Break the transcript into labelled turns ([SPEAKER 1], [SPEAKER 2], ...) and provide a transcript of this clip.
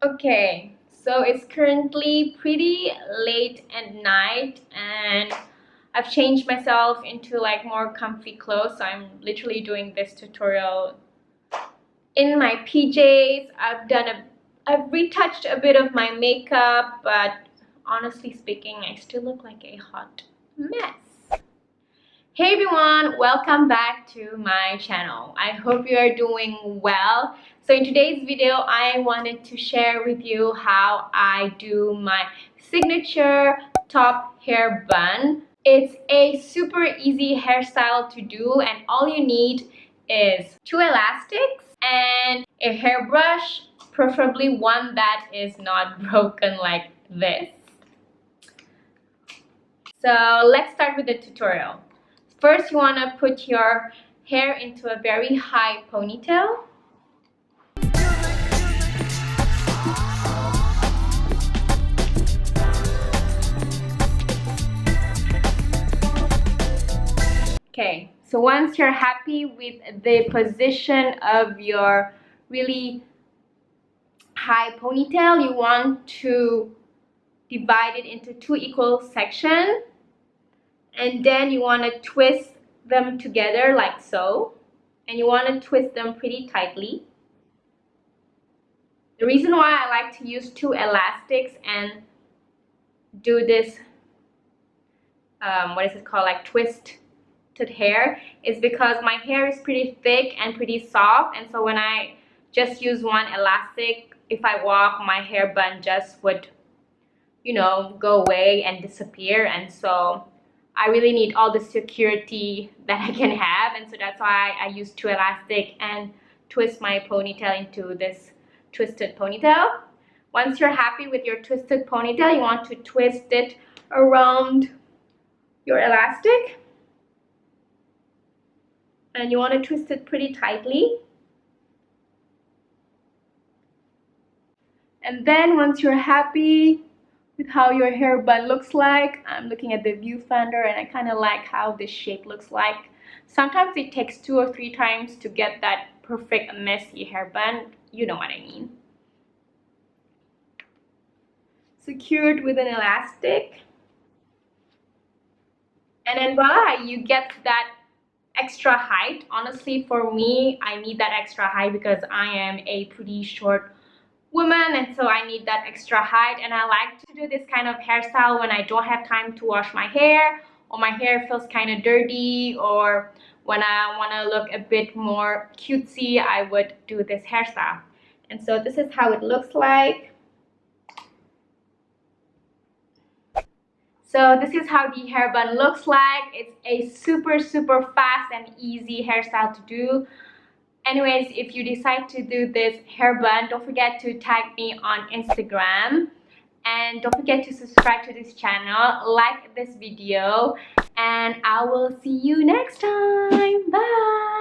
[SPEAKER 1] Okay, so it's currently pretty late at night and I've changed myself into like more comfy clothes. So I'm literally doing this tutorial in my PJs. I've retouched a bit of my makeup, but honestly speaking, I still look like a hot mess. Hey everyone, welcome back to my channel. I hope you are doing well. So in today's video, I wanted to share with you how I do my signature top hair bun. It's a super easy hairstyle to do, and all you need is 2 elastics and a hairbrush, preferably one that is not broken like this. So let's start with the tutorial. First, you want to put your hair into a very high ponytail. Okay, so once you're happy with the position of your really high ponytail, you want to divide it into 2 equal sections. And then you want to twist them together like so, and you want to twist them pretty tightly. The reason why I like to use 2 elastics and do this what is it called, like twisted hair, is because my hair is pretty thick and pretty soft, and so when I just use 1 elastic, if I walk, my hair bun just would, you know, go away and disappear. And so I really need all the security that I can have, and so that's why I use 2 elastic and twist my ponytail into this twisted ponytail. Once you're happy with your twisted ponytail, you want to twist it around your elastic, and you want to twist it pretty tightly. And then once you're happy with how your hair bun looks like, I'm looking at the viewfinder and I kind of like how this shape looks like. Sometimes it takes 2 or 3 times to get that perfect messy hair bun. You know what I mean. Secured with an elastic. And then voila, you get that extra height. Honestly, for me, I need that extra height because I am a pretty short woman, and so I need that extra height. And I like to do this kind of hairstyle when I don't have time to wash my hair, or my hair feels kind of dirty, or when I want to look a bit more cutesy, I would do this hairstyle. And so this is how it looks like. So this is how the hair bun looks like. It's a super fast and easy hairstyle to do. Anyways, if you decide to do this hair bun, don't forget to tag me on Instagram, and don't forget to subscribe to this channel, like this video, and I will see you next time. Bye.